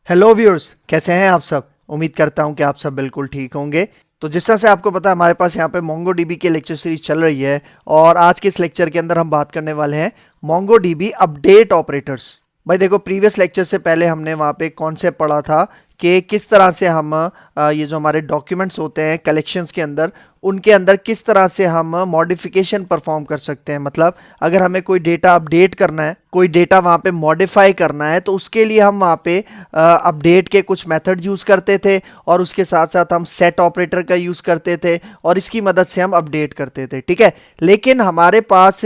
Hello viewers, कैसे हैं आप सब। उम्मीद करता हूं कि आप सब बिल्कुल ठीक होंगे। तो जिस तरह से आपको पता है, हमारे पास यहाँ पे मोंगोडीबी की लेक्चर सीरीज चल रही है और आज के इस लेक्चर के अंदर हम बात करने वाले हैं मोंगोडीबी अपडेट ऑपरेटर्स। भाई देखो, प्रीवियस लेक्चर से पहले हमने वहाँ पे कॉन्सेप्ट पढ़ा था कि किस तरह से हम ये जो हमारे डॉक्यूमेंट्स होते हैं कलेक्शंस के अंदर, उनके अंदर किस तरह से हम मॉडिफिकेशन परफॉर्म कर सकते हैं। मतलब अगर हमें कोई डेटा अपडेट करना है, कोई डेटा वहाँ पे मॉडिफाई करना है, तो उसके लिए हम वहाँ पे अपडेट के कुछ मेथड यूज़ करते थे और उसके साथ साथ हम सेट ऑपरेटर का यूज़ करते थे और इसकी मदद से हम अपडेट करते थे। ठीक है, लेकिन हमारे पास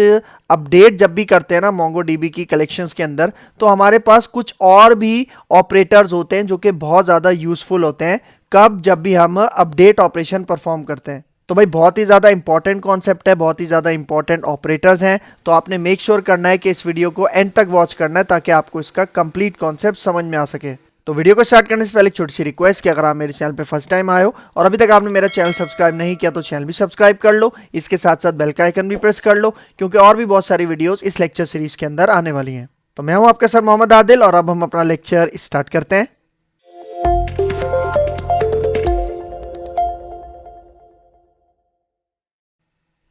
अपडेट जब भी करते हैं ना मोंगोडीबी की कलेक्शंस के अंदर, तो हमारे पास कुछ और भी ऑपरेटर्स होते हैं जो कि बहुत ज़्यादा यूज़फुल होते हैं। कब? जब भी हम अपडेट ऑपरेशन परफॉर्म करते हैं। तो भाई बहुत ही ज़्यादा इंपॉर्टेंट कॉन्सेप्ट है, बहुत ही ज़्यादा इंपॉर्टेंट ऑपरेटर्स हैं। तो आपने मेक श्योर करना है कि इस वीडियो को एंड तक वॉच करना है ताकि आपको इसका कंप्लीट कॉन्सेप्ट समझ में आ सके। तो वीडियो को स्टार्ट करने से पहले एक छोटी सी रिक्वेस्ट कि अगर आप मेरे चैनल पे फर्स्ट टाइम आए हो और अभी तक आपने मेरा चैनल सब्सक्राइब नहीं किया तो चैनल भी सब्सक्राइब कर लो, इसके साथ साथ बेल का आइकन भी प्रेस कर लो, क्योंकि और भी बहुत सारी वीडियोस इस लेक्चर सीरीज के अंदर आने वाली हैं। तो मैं हूं आपका सर मोहम्मद आदिल और अब हम अपना लेक्चर स्टार्ट करते हैं।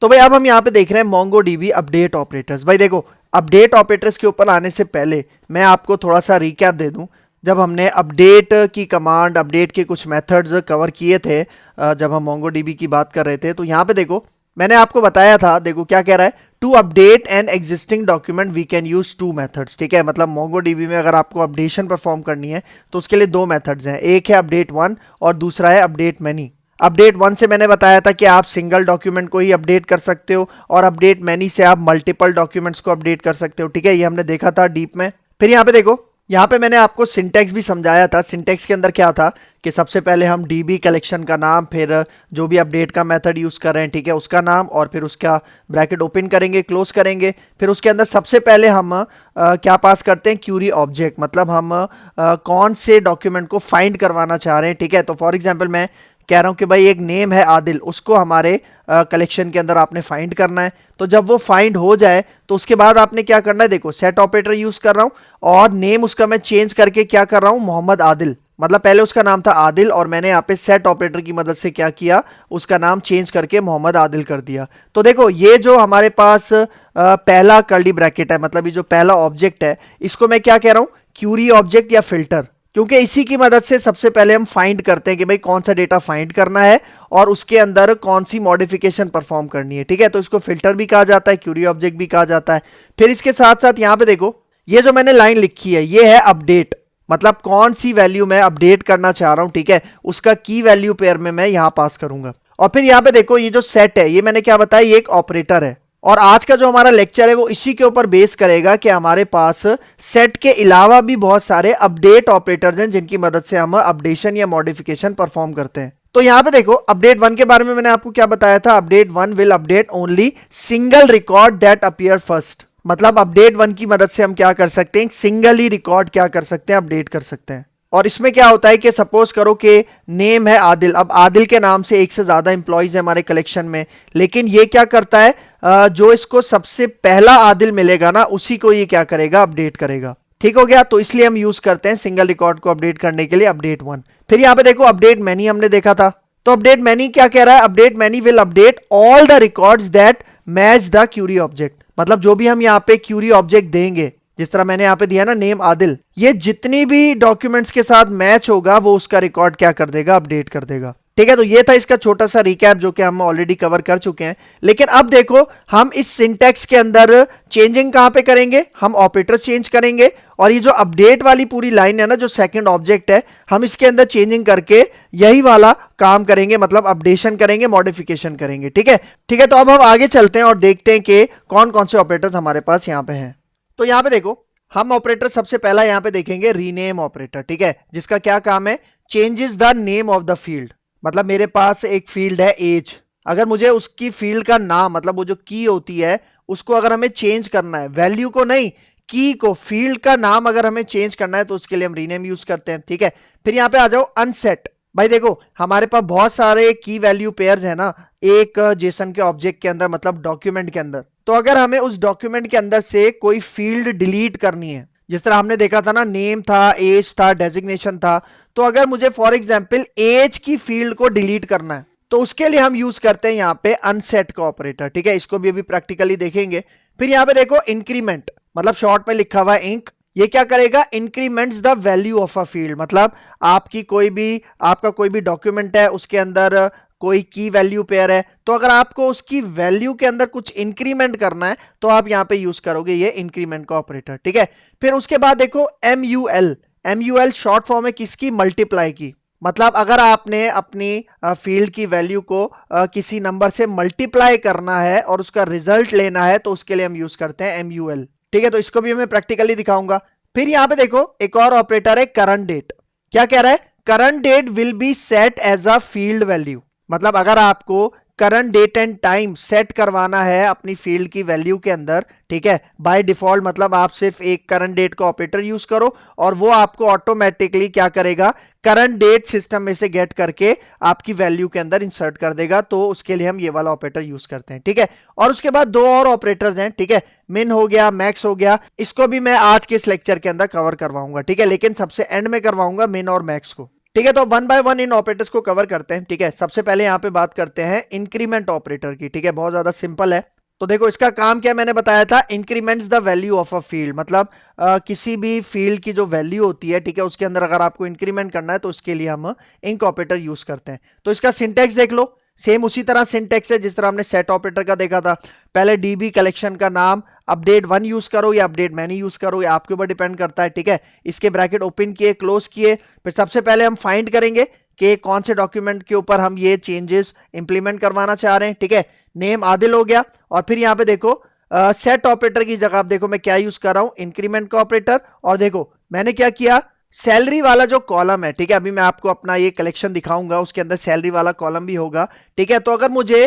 तो भाई अब हम यहाँ पे देख रहे हैं मोंगोडीबी अपडेट ऑपरेटर्स। भाई देखो, अपडेट ऑपरेटर्स के ऊपर आने से पहले मैं आपको थोड़ा सा रिकैप दे दूं। जब हमने अपडेट की कमांड, अपडेट के कुछ मेथड्स कवर किए थे, जब हम मोंगोडीबी की बात कर रहे थे, तो यहाँ पे देखो मैंने आपको बताया था। देखो क्या कह रहा है, to update an existing document we can use two methods. ठीक है, मतलब मोंगोडीबी में अगर आपको अपडेशन परफॉर्म करनी है तो उसके लिए दो मेथड्स हैं, एक है अपडेट वन और दूसरा है अपडेट मैनी। अपडेट वन से मैंने बताया था कि आप सिंगल डॉक्यूमेंट को ही अपडेट कर सकते हो और अपडेट मैनी से आप मल्टीपल डॉक्यूमेंट्स को अपडेट कर सकते हो। ठीक है, ये हमने देखा था डीप में। फिर यहाँ पे देखो, यहाँ पे मैंने आपको सिंटेक्स भी समझाया था। सिंटेक्स के अंदर क्या था कि सबसे पहले हम डीबी कलेक्शन का नाम, फिर जो भी अपडेट का मेथड यूज़ कर रहे हैं, ठीक है, उसका नाम, और फिर उसका ब्रैकेट ओपन करेंगे, क्लोज करेंगे। फिर उसके अंदर सबसे पहले हम क्या पास करते हैं, क्यूरी ऑब्जेक्ट। मतलब हम कौन से डॉक्यूमेंट को फाइंड करवाना चाह रहे हैं। ठीक है, तो फॉर एग्जाम्पल मैं कह रहा हूं कि भाई एक नेम है आदिल, उसको हमारे कलेक्शन के अंदर आपने फाइंड करना है। तो जब वो फाइंड हो जाए तो उसके बाद आपने क्या करना है, देखो सेट ऑपरेटर यूज कर रहा हूं और नेम उसका मैं चेंज करके क्या कर रहा हूं, मोहम्मद आदिल। मतलब पहले उसका नाम था आदिल और मैंने यहाँ पे सेट ऑपरेटर की मदद से क्या किया, उसका नाम चेंज करके मोहम्मद आदिल कर दिया। तो देखो ये जो हमारे पास पहला कर्ली ब्रैकेट है, मतलब ये जो पहला ऑब्जेक्ट है, इसको मैं क्या कह रहा हूं, क्यूरी ऑब्जेक्ट या फिल्टर, क्योंकि इसी की मदद से सबसे पहले हम फाइंड करते हैं कि भाई कौन सा डेटा फाइंड करना है और उसके अंदर कौन सी मॉडिफिकेशन परफॉर्म करनी है। ठीक है, तो इसको फिल्टर भी कहा जाता है, क्यूरी ऑब्जेक्ट भी कहा जाता है। फिर इसके साथ साथ यहाँ पे देखो, ये जो मैंने लाइन लिखी है ये है अपडेट, मतलब कौन सी वैल्यू मैं अपडेट करना चाह रहा हूं। ठीक है, उसका की वैल्यू पेयर में मैं यहां पास करूंगा। और फिर यहाँ पे देखो, ये जो सेट है, ये मैंने क्या बताया, ये एक ऑपरेटर है। और आज का जो हमारा लेक्चर है वो इसी के ऊपर बेस करेगा कि हमारे पास सेट के अलावा भी बहुत सारे अपडेट ऑपरेटर्स हैं जिनकी मदद से हम अपडेशन या मॉडिफिकेशन परफॉर्म करते हैं। तो यहां पे देखो, अपडेट वन के बारे में मैंने आपको क्या बताया था, update one will update only single record that appear first. मतलब अपडेट वन की मदद से हम क्या कर सकते हैं, सिंगल ही रिकॉर्ड क्या कर सकते हैं, अपडेट कर सकते हैं। और इसमें क्या होता है कि सपोज करो कि नेम है आदिल, अब आदिल के नाम से एक से ज्यादा इंप्लॉइज है हमारे कलेक्शन में, लेकिन ये क्या करता है, जो इसको सबसे पहला आदिल मिलेगा ना, उसी को ये क्या करेगा, अपडेट करेगा। ठीक हो गया, तो इसलिए हम यूज करते हैं सिंगल रिकॉर्ड को अपडेट करने के लिए अपडेट वन। फिर यहाँ पे देखो अपडेट मैनी हमने देखा था। तो अपडेट मैनी क्या कह रहा है, update many will update all the records that match the query object. मतलब जो भी हम यहाँ पे क्यूरी ऑब्जेक्ट देंगे, जिस तरह मैंने यहाँ पे दिया ना नेम आदिल, ये जितनी भी डॉक्यूमेंट्स के साथ मैच होगा वो उसका रिकॉर्ड क्या कर देगा, अपडेट कर देगा। ठीक है, तो ये था इसका छोटा सा रिकैप जो कि हम ऑलरेडी कवर कर चुके हैं। लेकिन अब देखो, हम इस सिंटैक्स के अंदर चेंजिंग कहां पे करेंगे, हम ऑपरेटर चेंज करेंगे। और ये जो अपडेट वाली पूरी लाइन है ना, जो सेकंड ऑब्जेक्ट है, हम इसके अंदर चेंजिंग करके यही वाला काम करेंगे, मतलब अपडेशन करेंगे, मॉडिफिकेशन करेंगे। ठीक है, ठीक है, तो अब हम आगे चलते हैं और देखते हैं कि कौन कौन से ऑपरेटर्स हमारे पास यहाँ पे हैं। तो यहाँ पे देखो, हम ऑपरेटर सबसे पहला यहाँ पे देखेंगे रीनेम ऑपरेटर। ठीक है, जिसका क्या काम है, changes the name of the field. मतलब मेरे पास एक फील्ड है एज, अगर मुझे उसकी फील्ड का नाम, मतलब वो जो की होती है, उसको अगर हमें चेंज करना है, वैल्यू को नहीं, की को, फील्ड का नाम अगर हमें चेंज करना है तो उसके लिए हम रीनेम यूज करते हैं। ठीक है, फिर यहाँ पे आ जाओ अनसेट। भाई देखो, हमारे पास बहुत सारे की वैल्यू पेयर्स है ना एक जेसन के ऑब्जेक्ट के अंदर, मतलब डॉक्यूमेंट के अंदर। तो अगर हमें उस डॉक्यूमेंट के अंदर से कोई फील्ड डिलीट करनी है, जिस तरह हमने देखा था ना, नेम था, एज था, डेजिग्नेशन था। तो अगर मुझे फॉर एग्जाम्पल एज की फील्ड को डिलीट करना है तो उसके लिए हम यूज करते हैं यहाँ पे अनसेट का ऑपरेटर, ठीक है। इसको भी अभी प्रैक्टिकली देखेंगे। फिर यहाँ पे देखो इंक्रीमेंट, मतलब शॉर्ट में लिखा हुआ है इंक, ये क्या करेगा, increments the value of a field. मतलब आपकी कोई भी, आपका कोई भी डॉक्यूमेंट है, उसके अंदर कोई की वैल्यू पेयर है, तो अगर आपको उसकी वैल्यू के अंदर कुछ इंक्रीमेंट करना है तो आप यहां पे यूज करोगे ये इंक्रीमेंट का ऑपरेटर, ठीक है। फिर उसके बाद देखो एमयूएल, एमयूएल शॉर्ट फॉर्म है किसकी, मल्टीप्लाई की। मतलब अगर आपने अपनी फील्ड की वैल्यू को किसी नंबर से मल्टीप्लाई करना है और उसका रिजल्ट लेना है तो उसके लिए हम यूज करते हैं एमयूएल, ठीक है। तो इसको भी मैं प्रैक्टिकली दिखाऊंगा। फिर यहां पे देखो एक और ऑपरेटर है करंट डेट। क्या कह रहा है, current date will be set as a field value. मतलब अगर आपको current date and time set करवाना है अपनी फील्ड की वैल्यू के अंदर, ठीक है, बाय डिफॉल्ट मतलब आप सिर्फ एक करंट डेट का ऑपरेटर यूज करो और वो आपको ऑटोमेटिकली क्या करेगा, करंट डेट सिस्टम में से गेट करके आपकी वैल्यू के अंदर इंसर्ट कर देगा। तो उसके लिए हम ये वाला ऑपरेटर यूज करते हैं, ठीक है। और उसके बाद दो और ऑपरेटर्स हैं, ठीक है, मिन हो गया, मैक्स हो गया। इसको भी मैं आज के इस लेक्चर के अंदर कवर करवाऊंगा, ठीक है, लेकिन सबसे एंड में करवाऊंगा मिन और मैक्स को, ठीक है। तो one by one in operators को कवर करते हैं, ठीक है। सबसे पहले यहां पे बात करते हैं इंक्रीमेंट ऑपरेटर की, ठीक है, बहुत ज्यादा सिंपल है। तो देखो इसका काम क्या मैंने बताया था, increments the value of a field. मतलब किसी भी फील्ड की जो वैल्यू होती है, ठीक है, उसके अंदर अगर आपको इंक्रीमेंट करना है तो उसके लिए हम इंक ऑपरेटर यूज करते हैं। तो इसका सिंटेक्स देख लो, सेम उसी तरह सिंटेक्स है जिस तरह हमने सेट ऑपरेटर का देखा था। पहले डीबी कलेक्शन का नाम अपडेट 1 यूज करो या अपडेट मैनी यूज करो, ये आपके ऊपर डिपेंड करता है, ठीक है। इसके ब्रैकेट ओपन किए, क्लोज किए, फिर सबसे पहले हम फाइंड करेंगे कि कौन से डॉक्यूमेंट के ऊपर हम ये चेंजेस इंप्लीमेंट करवाना चाह रहे हैं, ठीक है। नेम आदिल हो गया। और फिर यहाँ पे देखो सेट ऑपरेटर की जगह आप देखो मैं क्या यूज कर रहा हूं, इंक्रीमेंट का ऑपरेटर। और देखो मैंने क्या किया, सैलरी वाला जो कॉलम है, ठीक है, अभी मैं आपको अपना ये कलेक्शन दिखाऊंगा, उसके अंदर सैलरी वाला कॉलम भी होगा, ठीक है। तो अगर मुझे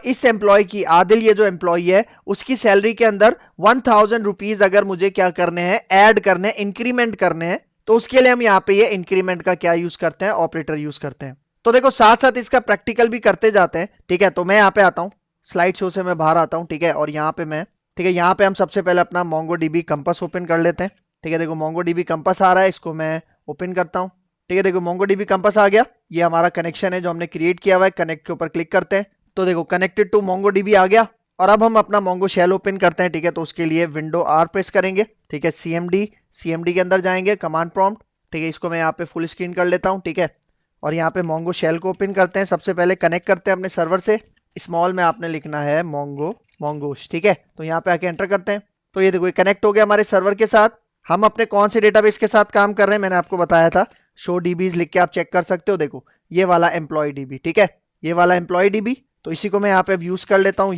इस एम्प्लॉय की, आदिल ये जो एम्प्लॉय है, उसकी सैलरी के अंदर 1000 रुपीज अगर मुझे क्या करने हैं, ऐड करने, इंक्रीमेंट करने हैं, तो उसके लिए हम यहाँ पे ये इंक्रीमेंट का क्या यूज करते हैं, ऑपरेटर यूज करते हैं। तो देखो साथ साथ इसका प्रैक्टिकल भी करते जाते हैं, ठीक है। तो मैं यहाँ पे आता हूँ, स्लाइड शो से मैं बाहर आता हूँ, ठीक है। और यहाँ पे मैं, ठीक है, यहाँ पे हम सबसे पहले अपना MongoDB कंपास ओपन कर लेते हैं, ठीक है। देखो MongoDB कंपास आ रहा है, इसको मैं ओपन करता हूँ, ठीक है। देखो MongoDB कंपास आ गया, ये हमारा कनेक्शन है जो हमने क्रिएट किया हुआ है। कनेक्ट के ऊपर क्लिक करते हैं तो देखो कनेक्टेड टू MongoDB आ गया। और अब हम अपना Mongo शेल ओपन करते हैं, ठीक है। तो उसके लिए विंडो R प्रेस करेंगे, ठीक है। CMD के अंदर जाएंगे, कमांड प्रॉम्प्ट, ठीक है। इसको मैं यहाँ पे फुल स्क्रीन कर लेता हूँ, ठीक है। और यहाँ पे Mongo शेल को ओपन करते हैं। सबसे पहले कनेक्ट करते हैं अपने सर्वर से, स्मॉल में आपने लिखना है मोंगोस, ठीक है। तो यहाँ पे आके एंटर करते हैं। तो ये देखो ये कनेक्ट हो गया हमारे सर्वर के साथ। हम अपने कौन से डेटाबेस के साथ काम कर रहे हैं मैंने आपको बताया था, शो डीबीज लिख के आप चेक कर सकते हो। देखो ये वाला एम्प्लॉय डीबी, ठीक है, ये वाला एम्प्लॉय डीबी। तो इसी को मैं यहाँ पे यूज कर लेता हूँ,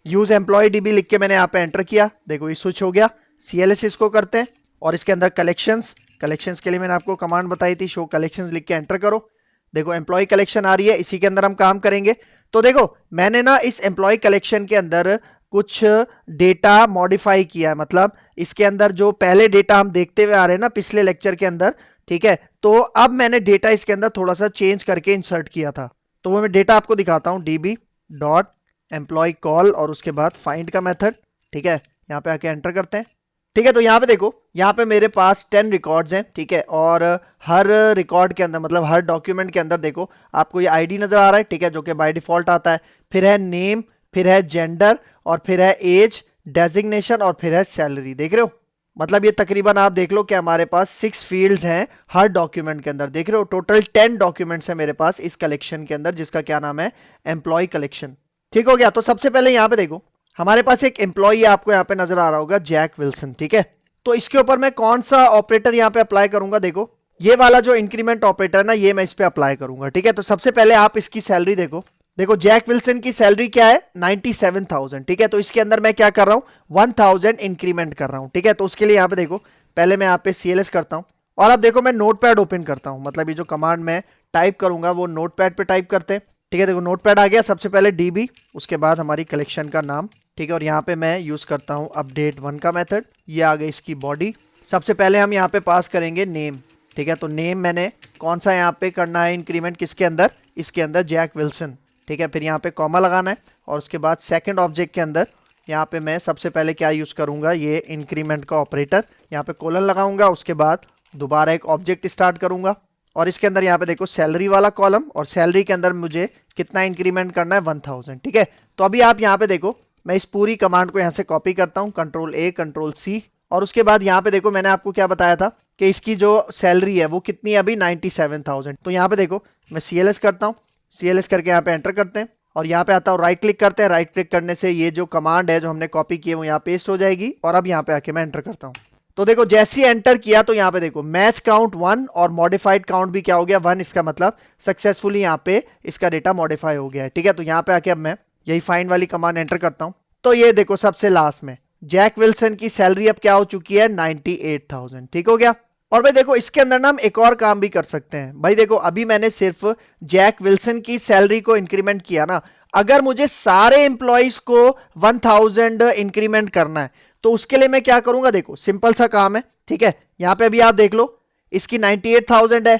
यूज एम्प्लॉय डीबी लिख के मैंने यहाँ पे एंटर किया। देखो ये स्विच हो गया। CLS इसको करते हैं और इसके अंदर कलेक्शंस के लिए मैंने आपको कमांड बताई थी, शो कलेक्शंस लिख के एंटर करो। देखो एम्प्लॉय कलेक्शन आ रही है, इसी के अंदर हम काम करेंगे। तो देखो मैंने ना इस एम्प्लॉय कलेक्शन के अंदर कुछ डेटा मॉडिफाई किया है। मतलब इसके अंदर जो पहले डेटा हम देखते हुए आ रहे हैं ना पिछले लेक्चर के अंदर, ठीक है, तो अब मैंने डेटा इसके अंदर थोड़ा सा चेंज करके इंसर्ट किया था। तो वो मैं डेटा आपको दिखाता हूँ, db डॉट एम्प्लॉय कॉल और उसके बाद फाइंड का मेथड, ठीक है। यहाँ पे आके एंटर करते हैं, ठीक है। तो यहाँ पे देखो, यहाँ पे मेरे पास 10 रिकॉर्ड्स हैं, ठीक है। और हर रिकॉर्ड के अंदर, मतलब हर डॉक्यूमेंट के अंदर देखो आपको ये आईडी नजर आ रहा है, ठीक है, जो कि बाय डिफॉल्ट आता है। फिर है नेम, फिर है जेंडर, और फिर है एज, डेजिग्नेशन, और फिर है सैलरी। देख रहे हो, मतलब ये तकरीबन आप देख लो कि हमारे पास 6 फील्ड्स हैं हर डॉक्यूमेंट के अंदर। देख रहे हो, टोटल 10 डॉक्यूमेंट्स हैं मेरे पास इस कलेक्शन के अंदर, जिसका क्या नाम है, एम्प्लॉय कलेक्शन। ठीक हो गया। तो सबसे पहले यहाँ पे देखो हमारे पास एक एम्प्लॉय आपको यहाँ पे नजर आ रहा होगा, जैक विल्सन, ठीक है। तो इसके ऊपर मैं कौन सा ऑपरेटर यहाँ पे अप्लाई करूंगा, देखो ये वाला जो इंक्रीमेंट ऑपरेटर ना, ये मैं इस पे अप्लाई करूंगा, ठीक है। तो सबसे पहले आप इसकी सैलरी देखो, देखो जैक विल्सन की सैलरी क्या है, 97,000, ठीक है। तो इसके अंदर मैं क्या कर रहा हूँ, 1000 इंक्रीमेंट कर रहा हूँ, ठीक है। तो उसके लिए यहाँ पे देखो पहले मैं यहाँ पे CLS करता हूँ और अब देखो मैं नोटपैड ओपन करता हूँ। मतलब ये जो कमांड मैं टाइप करूंगा वो नोटपैड पे टाइप करते हैं, ठीक है। देखो नोटपैड आ गया। सबसे पहले DB, उसके बाद हमारी कलेक्शन का नाम, ठीक है। और यहाँ पे मैं यूज करता हूँ अपडेट 1 का मेथड। ये आ गई इसकी बॉडी। सबसे पहले हम यहाँ पे पास करेंगे नेम, ठीक है। तो नेम मैंने कौन सा यहाँ पे करना है इंक्रीमेंट, किसके अंदर, इसके अंदर जैक विल्सन, ठीक है। फिर यहाँ पे कॉमा लगाना है और उसके बाद सेकंड ऑब्जेक्ट के अंदर यहाँ पे मैं सबसे पहले क्या यूज करूंगा, ये इंक्रीमेंट का ऑपरेटर यहाँ पे कोलन लगाऊंगा, उसके बाद दोबारा एक ऑब्जेक्ट स्टार्ट करूंगा और इसके अंदर यहाँ पे देखो सैलरी वाला कॉलम, और सैलरी के अंदर मुझे कितना इंक्रीमेंट करना है 1000, ठीक है। तो अभी आप यहाँ पे देखो, मैं इस पूरी कमांड को यहाँ से कॉपी करता हूँ, कंट्रोल ए कंट्रोल सी, और उसके बाद यहाँ पे देखो मैंने आपको क्या बताया था कि इसकी जो सैलरी है वो कितनी है अभी 97,000। तो यहाँ पे देखो मैं CLS करता हूँ, CLS करके यहाँ पे एंटर करते हैं और यहाँ पे आता हूँ राइट क्लिक करते हैं। राइट क्लिक करने से ये जो कमांड है जो हमने कॉपी की है वो यहाँ पेस्ट हो जाएगी, और अब यहाँ पे आके मैं एंटर करता हूँ। तो देखो जैसे ही एंटर किया तो यहाँ पे देखो मैच काउंट 1 और मॉडिफाइड काउंट भी क्या हो गया 1, इसका मतलब सक्सेसफुली यहाँ पे इसका डेटा मॉडिफाई हो गया है, ठीक है। तो यहाँ पे आके अब मैं यही फाइंड वाली कमांड एंटर करता हूँ। तो ये देखो सबसे लास्ट में जैक विल्सन की सैलरी अब क्या हो चुकी है 98,000, ठीक हो गया। और भाई देखो इसके अंदर ना हम एक और काम भी कर सकते हैं। भाई देखो अभी मैंने सिर्फ जैक विल्सन की सैलरी को इंक्रीमेंट किया ना, अगर मुझे सारे एम्प्लॉइज को 1000 इंक्रीमेंट करना है तो उसके लिए मैं क्या करूंगा, देखो सिंपल सा काम है, ठीक है। यहाँ पे अभी आप देख लो इसकी 98,000 है,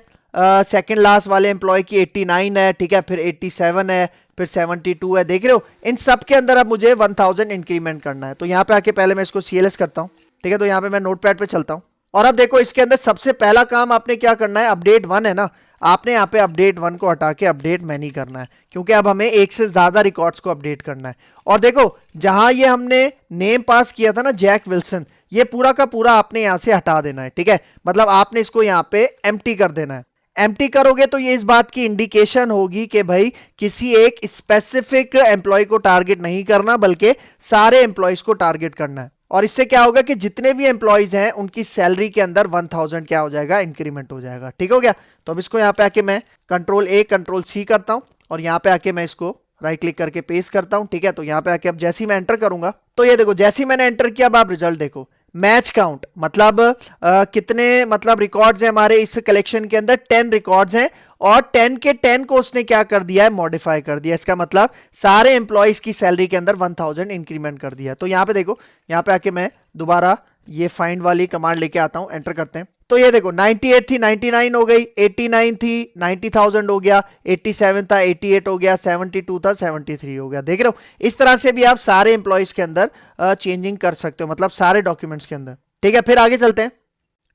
सेकंड लास्ट वाले एम्प्लॉय की 89 है, ठीक है, फिर 87 है, फिर 72 है, देख रहे हो। इन सब के अंदर अब मुझे 1000 इंक्रीमेंट करना है। तो यहाँ पे आके पहले मैं इसको CLS करता हूँ, ठीक है। तो यहाँ पे मैं नोटपैड पे चलता हूँ और अब देखो इसके अंदर सबसे पहला काम आपने क्या करना है, अपडेट 1 है ना, आपने यहाँ पे अपडेट 1 को हटा के अपडेट मैनी करना है, क्योंकि अब हमें एक से ज्यादा रिकॉर्ड्स को अपडेट करना है। और देखो जहां ये हमने नेम पास किया था ना जैक विल्सन, ये पूरा का पूरा आपने यहां से हटा देना है, ठीक है। मतलब आपने इसको यहाँ पे एम्प्टी कर देना है। एम्प्टी करोगे तो ये इस बात की इंडिकेशन होगी कि भाई किसी एक स्पेसिफिक एम्प्लॉय को टारगेट नहीं करना, बल्कि सारे एम्प्लॉयज को टारगेट करना है। और इससे क्या होगा कि जितने भी एम्प्लॉयज हैं उनकी सैलरी के अंदर 1000 क्या हो जाएगा, इंक्रीमेंट हो जाएगा, ठीक हो गया। तो अब इसको यहाँ पे आके मैं कंट्रोल ए कंट्रोल सी करता हूँ और यहाँ पे आके मैं इसको राइट क्लिक करके पेस्ट करता हूँ, ठीक है। तो यहाँ पे आके अब जैसे ही मैं एंटर करूंगा तो ये देखो जैसे ही मैंने एंटर किया अब आप रिजल्ट देखो, मैच काउंट मतलब कितने मतलब रिकॉर्ड्स हैं हमारे इस कलेक्शन के अंदर, 10 रिकॉर्ड्स हैं और 10 के 10 को उसने क्या कर दिया है, मॉडिफाई कर दिया। इसका मतलब सारे एम्प्लॉयज की सैलरी के अंदर 1000 इंक्रीमेंट कर दिया। तो यहाँ पे देखो, यहाँ पे आके मैं दोबारा ये फाइंड वाली कमांड लेके आता हूँ, एंटर करते हैं। तो ये देखो 98 थी 99 हो गई, 89 थी 90,000 हो गया, 87 था 88 हो गया, 72 था 73 हो गया, देख रहे हो। इस तरह से भी आप सारे एम्प्लॉयज के अंदर चेंजिंग कर सकते हो, मतलब सारे डॉक्यूमेंट्स के अंदर, ठीक है। फिर आगे चलते हैं,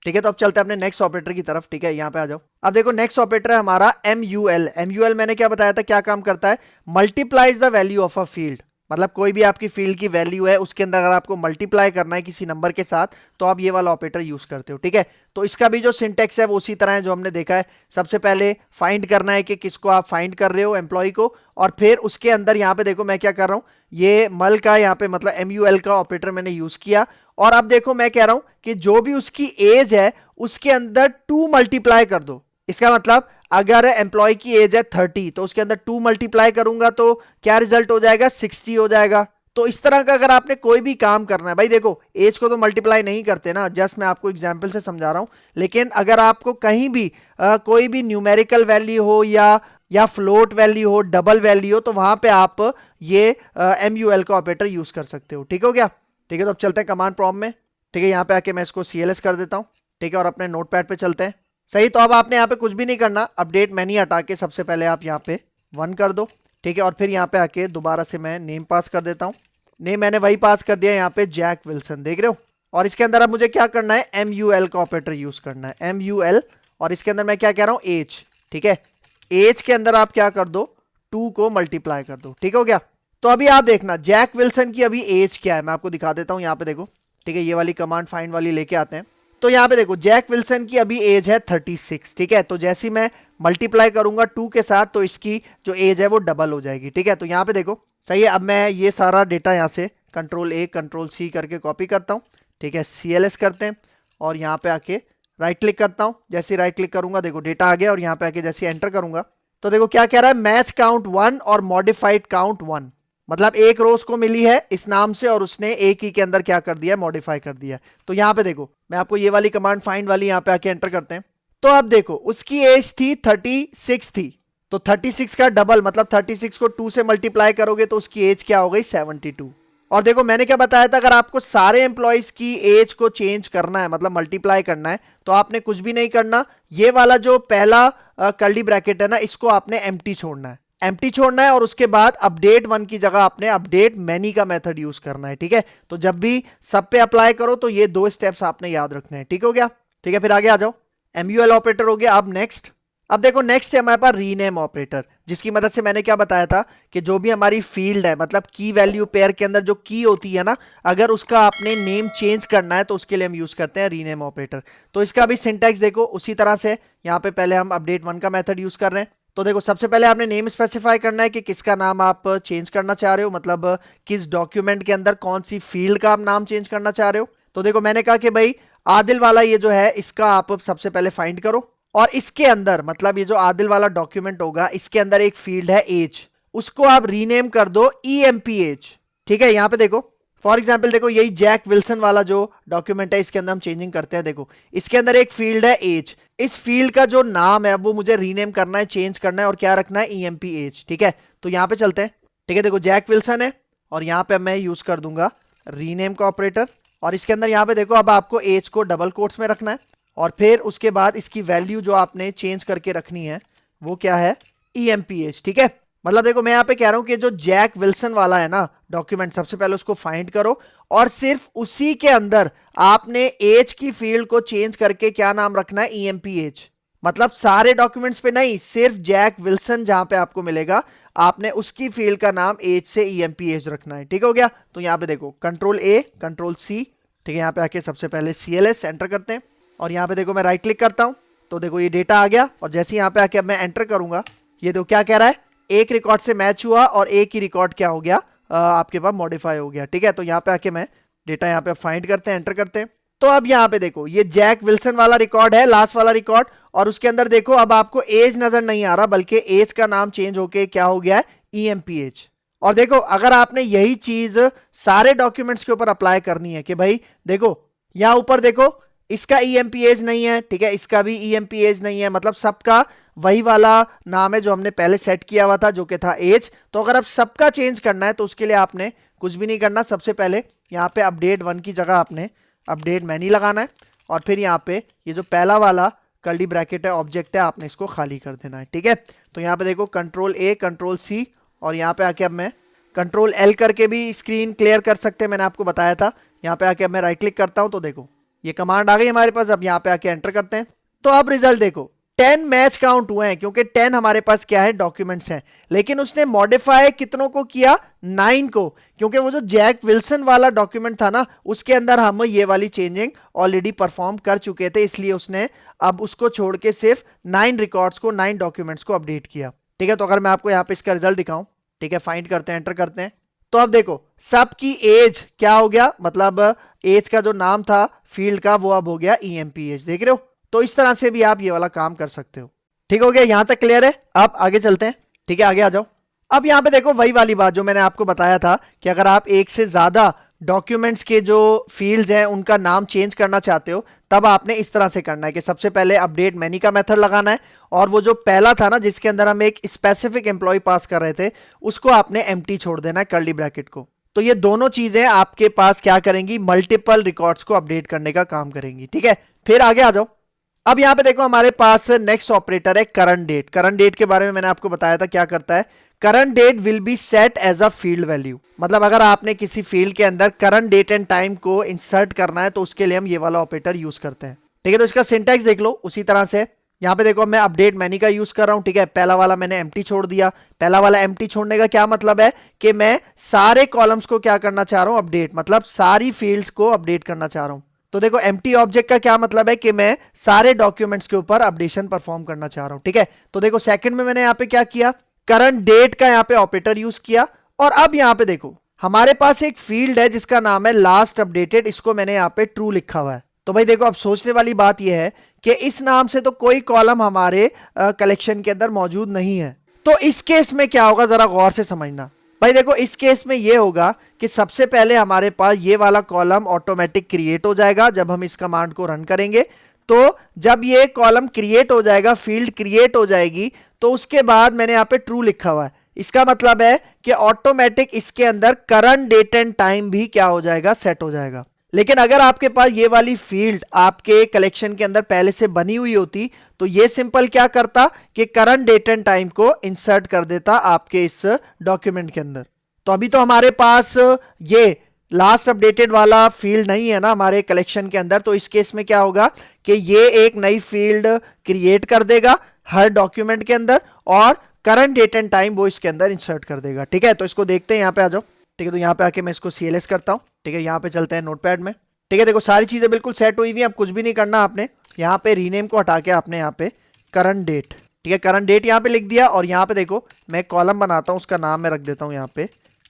ठीक है। तो अब चलते हैं अपने नेक्स्ट ऑपरेटर की तरफ, ठीक है। यहाँ पे आ जाओ। अब देखो नेक्स्ट ऑपरेटर है हमारा MUL। MUL मैंने क्या बताया था, क्या काम करता है, multiplies the value of a field. मतलब कोई भी आपकी फील्ड की वैल्यू है उसके अंदर अगर आपको मल्टीप्लाई करना है किसी नंबर के साथ तो आप ये वाला ऑपरेटर यूज करते हो, ठीक है। तो इसका भी जो सिंटेक्स है वो उसी तरह है जो हमने देखा है। सबसे पहले फाइंड करना है कि किसको आप फाइंड कर रहे हो, एम्प्लॉय को, और फिर उसके अंदर यहाँ पे देखो मैं क्या कर रहा हूँ, ये मल का यहाँ पे मतलब MUL का ऑपरेटर मैंने यूज किया। और अब देखो मैं कह रहा हूं कि जो भी उसकी एज है उसके अंदर 2 मल्टीप्लाई कर दो। इसका मतलब अगर एम्प्लॉय की एज है 30 तो उसके अंदर 2 मल्टीप्लाई करूंगा तो क्या रिजल्ट हो जाएगा, 60 हो जाएगा। तो इस तरह का अगर आपने कोई भी काम करना है, भाई देखो एज को तो मल्टीप्लाई नहीं करते ना, जस्ट मैं आपको एग्जांपल से समझा रहा हूं। लेकिन अगर आपको कहीं भी कोई भी न्यूमेरिकल वैल्यू हो या फ्लोट वैल्यू हो, डबल वैल्यू हो, तो वहां पे आप ये MUL का ऑपरेटर यूज कर सकते हो, ठीक हो गया। ठीक है, तो अब चलते हैं कमांड प्रॉम्प्ट में, ठीक है। यहाँ पे आके मैं इसको CLS कर देता हूँ, ठीक है, और अपने नोटपैड पे चलते हैं। सही, तो अब आपने यहाँ पे कुछ भी नहीं करना, अपडेट मैनी हटा के सबसे पहले आप यहाँ पे 1 कर दो, ठीक है। और फिर यहाँ पे आके दोबारा से मैं नेम पास कर देता हूँ। नेम मैंने वही पास कर दिया यहाँ पे, जैक विल्सन, देख रहे हो। और इसके अंदर अब मुझे क्या करना है, MUL का ऑपरेटर यूज करना है, MUL। और इसके अंदर मैं क्या कह रहा हूँ, एज, ठीक है। एज के अंदर आप क्या कर दो, 2 को मल्टीप्लाई कर दो, ठीक हो गया। तो अभी आप देखना जैक विल्सन की अभी एज क्या है, मैं आपको दिखा देता हूं। यहाँ पे देखो, ठीक है, ये वाली कमांड फाइंड वाली लेके आते हैं। तो यहाँ पे देखो जैक विल्सन की अभी एज है 36, ठीक है। तो जैसे ही मैं मल्टीप्लाई करूंगा 2 के साथ तो इसकी जो एज है वो डबल हो जाएगी, ठीक है। तो यहाँ पे देखो सही है। अब मैं ये सारा डेटा यहाँ से कंट्रोल A कंट्रोल C करके कॉपी करता हूँ, ठीक है। CLS करते हैं और यहाँ पे आके राइट क्लिक करता हूँ। जैसे राइट क्लिक करूंगा देखो डेटा आ गया, और यहाँ पे आके जैसे एंटर करूंगा तो देखो क्या कह रहा है, मैच काउंट 1 और मॉडिफाइड काउंट 1। मतलब एक रोज को मिली है इस नाम से और उसने एक ही के अंदर क्या कर दिया, मॉडिफाई कर दिया। तो यहाँ पे देखो मैं आपको ये वाली कमांड फाइंड वाली यहाँ पे आके एंटर करते हैं। तो अब देखो उसकी एज थी 36 थी, तो 36 का डबल मतलब 36 को 2 से मल्टीप्लाई करोगे तो उसकी एज क्या हो गई, 72। और देखो मैंने क्या बताया था, अगर आपको सारे एम्प्लॉयज की एज को चेंज करना है मतलब मल्टीप्लाई करना है तो आपने कुछ भी नहीं करना, ये वाला जो पहला कर्ली ब्रैकेट है ना इसको आपने एम्प्टी छोड़ना है, एम्प्टी छोड़ना है और उसके बाद अपडेट वन की जगह आपने अपडेट मैनी का मेथड यूज करना है। ठीक है, तो जब भी सब पे अप्लाई करो तो ये दो स्टेप्स आपने याद रखने हैं। ठीक हो गया? ठीक है, फिर आगे आ जाओ। एमयूएल ऑपरेटर हो गया। अब नेक्स्ट, अब देखो नेक्स्ट है हमारे पास रीनेम ऑपरेटर, जिसकी मदद से मैंने क्या बताया था कि जो भी हमारी फील्ड है, मतलब की वैल्यू पेयर के अंदर जो की होती है ना, अगर उसका आपने नेम चेंज करना है तो उसके लिए हम यूज करते हैं रीनेम ऑपरेटर। तो इसका भी सिंटैक्स देखो उसी तरह से। यहाँ पे पहले हम अपडेट वन का मेथड यूज कर रहे हैं। तो देखो सबसे पहले आपने नेम स्पेसिफाई करना है कि किसका नाम आप चेंज करना चाह रहे हो, मतलब किस डॉक्यूमेंट के अंदर कौन सी फील्ड का आप नाम चेंज करना चाह रहे हो। तो देखो मैंने कहा कि भाई आदिल वाला ये जो है इसका आप सबसे पहले फाइंड करो, और इसके अंदर मतलब ये जो आदिल वाला डॉक्यूमेंट होगा इसके अंदर एक फील्ड है एज, उसको आप रीनेम कर दो EMPH। ठीक है, यहां पे देखो फॉर एग्जाम्पल देखो यही जैक विल्सन वाला जो डॉक्यूमेंट है इसके अंदर हम चेंजिंग करते हैं। देखो इसके अंदर एक फील्ड है एज, इस फील्ड का जो नाम है वो मुझे रीनेम करना है, चेंज करना है, और क्या रखना है EMPH। ठीक है, तो यहां पे चलते हैं। ठीक है, देखो जैक विल्सन है और यहां पे मैं यूज कर दूंगा रीनेम का ऑपरेटर, और इसके अंदर यहां पे देखो अब आपको एज को डबल कोट्स में रखना है, और फिर उसके बाद इसकी वैल्यू जो आपने चेंज करके रखनी है वो क्या है, EMPH। ठीक है, मतलब देखो मैं यहाँ पे कह रहा हूं कि जो जैक विल्सन वाला है ना डॉक्यूमेंट, सबसे पहले उसको फाइंड करो और सिर्फ उसी के अंदर आपने एज की फील्ड को चेंज करके क्या नाम रखना है, EMPH। मतलब सारे डॉक्यूमेंट्स पे नहीं, सिर्फ जैक विल्सन जहां पे आपको मिलेगा आपने उसकी फील्ड का नाम एज से EMPH रखना है। ठीक हो गया? तो यहाँ पे देखो Ctrl+A Ctrl+C। ठीक है, यहाँ पे आके सबसे पहले CLS एंटर करते हैं, और यहाँ पे देखो मैं राइट क्लिक करता हूं तो देखो ये डेटा आ गया, और जैसे यहाँ पे आके अब मैं एंटर करूंगा, ये देखो क्या कह रहा है, एक रिकॉर्ड से मैच हुआ और एक ही रिकॉर्ड क्या हो गया, आपके पास मॉडिफाई हो गया। ठीक है, तो यहाँ पे आके मैं डेटा यहाँ पे फाइंड करते हैं, एंटर करते हैं। तो अब यहाँ पे देखो ये जैक विल्सन वाला रिकॉर्ड है, लास्ट वाला रिकॉर्ड, और उसके अंदर देखो अब आपको एज नजर नहीं आ रहा, बल्कि एज का नाम चेंज होके क्या हो गया है, EMPH। और देखो अगर आपने यही चीज सारे डॉक्यूमेंट्स के ऊपर अप्लाई करनी है कि भाई देखो यहां ऊपर देखो इसका EMPH नहीं है, ठीक है, इसका भी EMPH नहीं है, मतलब सबका वही वाला नाम है जो हमने पहले सेट किया हुआ था जो कि था एज। तो अगर आप सबका चेंज करना है तो उसके लिए आपने कुछ भी नहीं करना, सबसे पहले यहाँ पे अपडेट वन की जगह आपने अपडेट मैनी लगाना है, और फिर यहाँ पे ये जो पहला वाला कर्ली ब्रैकेट है ऑब्जेक्ट है आपने इसको खाली कर देना है। ठीक है, तो यहाँ पे देखो Ctrl+A Ctrl+C, और यहाँ पे आके अब मैं Ctrl+L करके भी स्क्रीन क्लियर कर सकते हैं, मैंने आपको बताया था। यहाँ पे आके अब मैं राइट क्लिक करता हूँ तो देखो ये कमांड आ गई हमारे पास। अब यहाँ पे आके एंटर करते हैं तो अब रिजल्ट देखो 10 मैच काउंट हुए हैं, क्योंकि 10 हमारे पास क्या है, डॉक्यूमेंट्स हैं, लेकिन उसने मॉडिफाई कितनों को किया, 9 को, क्योंकि वो जो जैक विल्सन वाला डॉक्यूमेंट था ना उसके अंदर हम ये वाली चेंजिंग ऑलरेडी परफॉर्म कर चुके थे, इसलिए उसने अब उसको छोड़ के सिर्फ 9 रिकॉर्ड्स को, 9 डॉक्यूमेंट्स को अपडेट किया। ठीक है, तो अगर मैं आपको यहाँ पे इसका रिजल्ट दिखाऊं, ठीक है, फाइंड करते हैं, एंटर करते हैं, तो अब देखो सबकी एज क्या हो गया, मतलब एज का जो नाम था फील्ड का वो अब हो गया EMPH। देख रहे हो? तो इस तरह से भी आप ये वाला काम कर सकते हो। ठीक हो गया? यहां तक क्लियर है? आप आगे चलते हैं। ठीक है, आगे आ जाओ। अब यहां पे देखो वही वाली बात जो मैंने आपको बताया था कि अगर आप एक से ज्यादा डॉक्यूमेंट्स के जो फील्ड्स हैं उनका नाम चेंज करना चाहते हो तब आपने इस तरह से करना है कि सबसे पहले अपडेट मैनी का मेथड लगाना है, और वो जो पहला था ना जिसके अंदर हम एक स्पेसिफिक एम्प्लॉय पास कर रहे थे उसको आपने एम्प्टी छोड़ देना है, कर्ली ब्रैकेट को। तो ये दोनों चीजें आपके पास क्या करेंगी, मल्टीपल रिकॉर्ड्स को अपडेट करने का काम करेंगी। ठीक है, फिर आगे आ जाओ। अब यहां पे देखो हमारे पास नेक्स्ट ऑपरेटर है करंट डेट। करंट डेट के बारे में मैंने आपको बताया था क्या करता है, current date will be set as a field value, मतलब अगर आपने किसी फील्ड के अंदर करंट डेट एंड टाइम को इंसर्ट करना है तो उसके लिए हम ये वाला ऑपरेटर यूज करते हैं। ठीक है, तो इसका सिंटैक्स देख लो उसी तरह से। यहाँ पे देखो मैं अपडेट मैनी का यूज कर रहा हूँ। ठीक है, पहला वाला मैंने एम्प्टी छोड़ दिया। पहला वाला एम्प्टी छोड़ने का क्या मतलब है कि मैं सारे कॉलम्स को क्या करना चाह रहा हूँ, अपडेट, मतलब सारी फील्ड्स को अपडेट करना चाह रहा हूँ। तो देखो एम्प्टी ऑब्जेक्ट का क्या मतलब है कि मैं सारे डॉक्यूमेंट्स के ऊपर अपडेशन परफॉर्म करना चाह रहा हूं। ठीक है, तो देखो सेकंड में मैंने यहां पे क्या किया, करंट डेट का यहां पे ऑपरेटर यूज किया, और अब यहां पे देखो हमारे पास एक फील्ड है जिसका नाम है लास्ट अपडेटेड, इसको मैंने यहां पे ट्रू लिखा हुआ है। तो भाई देखो अब सोचने वाली बात यह है कि इस नाम से तो कोई कॉलम हमारे कलेक्शन के अंदर मौजूद नहीं है, तो इस केस में क्या होगा जरा गौर से समझना। भाई देखो इस केस में ये होगा कि सबसे पहले हमारे पास ये वाला कॉलम ऑटोमेटिक क्रिएट हो जाएगा जब हम इस कमांड को रन करेंगे। तो जब ये कॉलम क्रिएट हो जाएगा, फील्ड क्रिएट हो जाएगी, तो उसके बाद मैंने यहाँ पे ट्रू लिखा हुआ है, इसका मतलब है कि ऑटोमेटिक इसके अंदर करंट डेट एंड टाइम भी क्या हो जाएगा, सेट हो जाएगा। लेकिन अगर आपके पास ये वाली फील्ड आपके कलेक्शन के अंदर पहले से बनी हुई होती तो ये सिंपल क्या करता कि करंट डेट एंड टाइम को इंसर्ट कर देता आपके इस डॉक्यूमेंट के अंदर। तो अभी तो हमारे पास ये लास्ट अपडेटेड वाला फील्ड नहीं है ना हमारे कलेक्शन के अंदर, तो इस केस में क्या होगा कि ये एक नई फील्ड क्रिएट कर देगा हर डॉक्यूमेंट के अंदर और करंट डेट एंड टाइम वो इसके अंदर इंसर्ट कर देगा। ठीक है, तो इसको देखते हैं, यहाँ पे आ जाओ। ठीक है, तो यहाँ पे आके मैं इसको CLS करता हूँ। ठीक है, यहाँ पे चलते हैं नोटपैड में। ठीक है, देखो सारी चीजें बिल्कुल सेट हुई हुई हैं, अब कुछ भी नहीं करना आपने। यहाँ पे रीनेम को हटा के आपने यहाँ पे करंट डेट, ठीक है, करंट डेट यहाँ पे लिख दिया और यहाँ पे देखो मैं कॉलम बनाता हूँ, उसका नाम मैं रख देता हूँ यहाँ पे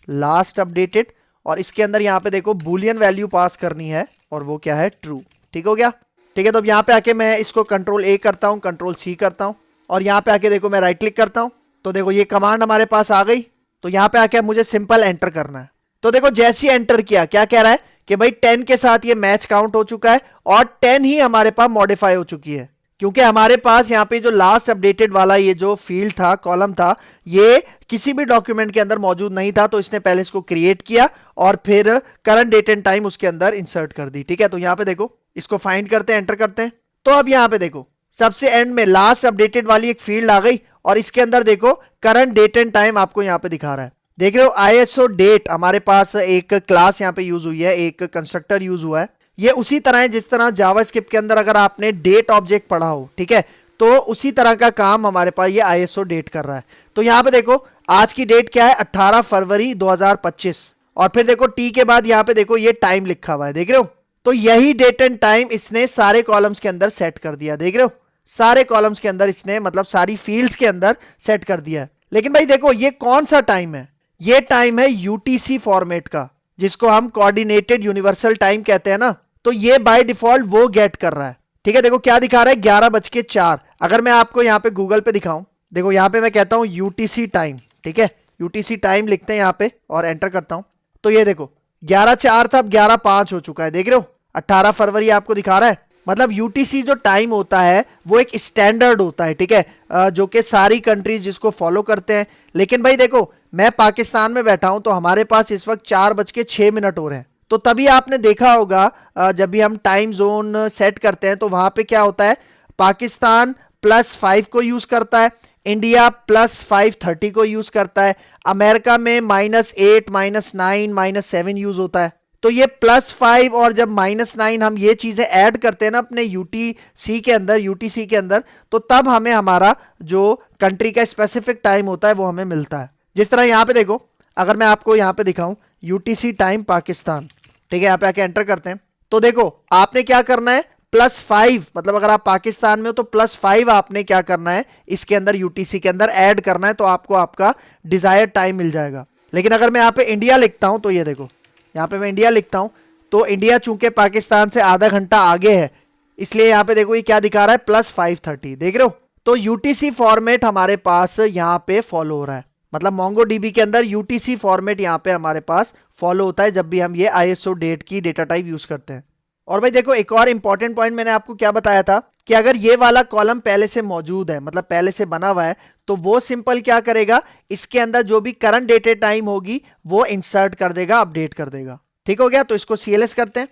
लास्ट अपडेटेड और इसके अंदर यहाँ पे देखो बूलियन वैल्यू पास करनी है और वो क्या है, ट्रू। ठीक हो गया। ठीक है, तो अब यहाँ पे आके मैं इसको Ctrl+A करता हूँ, Ctrl+C करता हूँ और यहाँ पे आके देखो मैं राइट क्लिक करता हूँ तो देखो ये कमांड हमारे पास आ गई। तो यहाँ पे आके मुझे सिंपल एंटर करना है। तो देखो जैसे ही एंटर किया क्या कह रहा है कि भाई 10 के साथ ये मैच काउंट हो चुका है और 10 ही हमारे पास मॉडिफाई हो चुकी है, क्योंकि हमारे पास यहाँ पे जो लास्ट अपडेटेड वाला ये जो फील्ड था, कॉलम था, ये किसी भी डॉक्यूमेंट के अंदर मौजूद नहीं था। तो इसने पहले इसको क्रिएट किया और फिर करंट डेट एंड टाइम उसके अंदर इंसर्ट कर दी। ठीक है, तो यहाँ पे देखो इसको फाइंड करते हैं, एंटर करते हैं। तो अब यहाँ पे देखो सबसे एंड में लास्ट अपडेटेड वाली एक फील्ड आ गई और इसके अंदर देखो करंट डेट एंड टाइम आपको यहाँ पे दिखा रहा है। देख रहे हो ISO डेट हमारे पास एक क्लास यहाँ पे यूज हुई है, एक कंस्ट्रक्टर यूज हुआ है। ये उसी तरह है जिस तरह जावास्क्रिप्ट के अंदर अगर आपने डेट ऑब्जेक्ट पढ़ा हो, ठीक है, तो उसी तरह का काम हमारे पास ये ISO डेट कर रहा है। तो यहाँ पे देखो आज की डेट क्या है, 18 फरवरी 2025 और फिर देखो टी के बाद यहाँ पे देखो ये टाइम लिखा हुआ है, देख रहे हो। तो यही डेट एंड टाइम इसने सारे कॉलम्स के अंदर सेट कर दिया, देख रहे हो, सारे कॉलम्स के अंदर इसने मतलब सारी फील्ड्स के अंदर सेट कर दिया है। लेकिन भाई देखो ये कौन सा टाइम है, ये टाइम है UTC फॉर्मेट का, जिसको हम कोऑर्डिनेटेड यूनिवर्सल टाइम कहते हैं ना। तो ये बाय डिफॉल्ट वो गेट कर रहा है। ठीक है, देखो क्या दिखा रहा है, 11:04। अगर मैं आपको यहाँ पे गूगल पे दिखाऊं, देखो यहाँ पे मैं कहता हूँ UTC टाइम, ठीक है, UTC टाइम लिखते हैं यहाँ पे और एंटर करता हूं तो ये देखो 11:04 था, अब 11:05 हो चुका है, देख रहे हो, 18 फरवरी आपको दिखा रहा है। मतलब UTC जो टाइम होता है वो एक स्टैंडर्ड होता है, ठीक है, जो कि सारी कंट्रीज जिसको फॉलो करते हैं। लेकिन भाई देखो मैं पाकिस्तान में बैठा हूं तो हमारे पास इस वक्त 4:06 हो रहे हैं। तो तभी आपने देखा होगा जब भी हम टाइम जोन सेट करते हैं तो वहां पे क्या होता है, पाकिस्तान +5 को यूज करता है, इंडिया +5:30 को यूज करता है, अमेरिका में -8, -9, -7 यूज होता है। तो ये +5 और जब -9 हम ये चीजें ऐड करते हैं ना अपने UTC के अंदर तो तब हमें हमारा जो कंट्री का स्पेसिफिक टाइम होता है वो हमें मिलता है। जिस तरह यहाँ पे देखो, अगर मैं आपको यहाँ पे दिखाऊं UTC टाइम पाकिस्तान, ठीक है, यहाँ पे आके एंटर करते हैं तो देखो आपने क्या करना है, +5 मतलब अगर आप पाकिस्तान में हो तो +5 आपने क्या करना है इसके अंदर UTC के अंदर ऐड करना है, तो आपको आपका डिजायर्ड टाइम मिल जाएगा। लेकिन अगर मैं यहाँ पे इंडिया लिखता हूं तो ये देखो यहाँ पे मैं इंडिया लिखता हूं तो इंडिया चूंकि पाकिस्तान से आधा घंटा आगे है इसलिए यहाँ पे देखो ये क्या दिखा रहा है, +5:30, देख रहे हो। तो UTC फॉर्मेट हमारे पास यहाँ पे फॉलो हो रहा है, मतलब MongoDB के अंदर UTC फॉर्मेट यहाँ पे हमारे पास फॉलो होता है जब भी हम ये ISO डेट की डेटा टाइप यूज करते हैं। और भाई देखो एक और इंपॉर्टेंट पॉइंट मैंने आपको क्या बताया था कि अगर ये वाला कॉलम पहले से मौजूद है, मतलब पहले से बना हुआ है, तो वो सिंपल क्या करेगा, इसके अंदर जो भी करंट डेटेड टाइम होगी वो इंसर्ट कर देगा, अपडेट कर देगा। ठीक हो गया, तो इसको CLS करते हैं,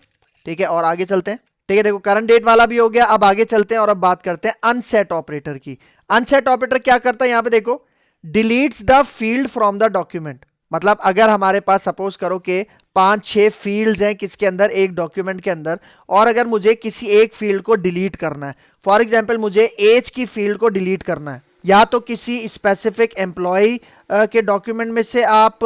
ठीक है, और आगे चलते हैं। ठीक है, देखो करंट डेट वाला भी हो गया, अब आगे चलते हैं और अब बात करते हैं अनसेट ऑपरेटर की। अनसेट ऑपरेटर क्या करता है, यहाँ पे देखो deletes the field from the document. मतलब अगर हमारे पास सपोज करो कि 5-6 फील्ड्स हैं किसके अंदर, एक डॉक्यूमेंट के अंदर, और अगर मुझे किसी एक फील्ड को डिलीट करना है, फॉर एग्जांपल मुझे एज की फील्ड को डिलीट करना है, या तो किसी स्पेसिफिक एम्प्लॉय के डॉक्यूमेंट में से आप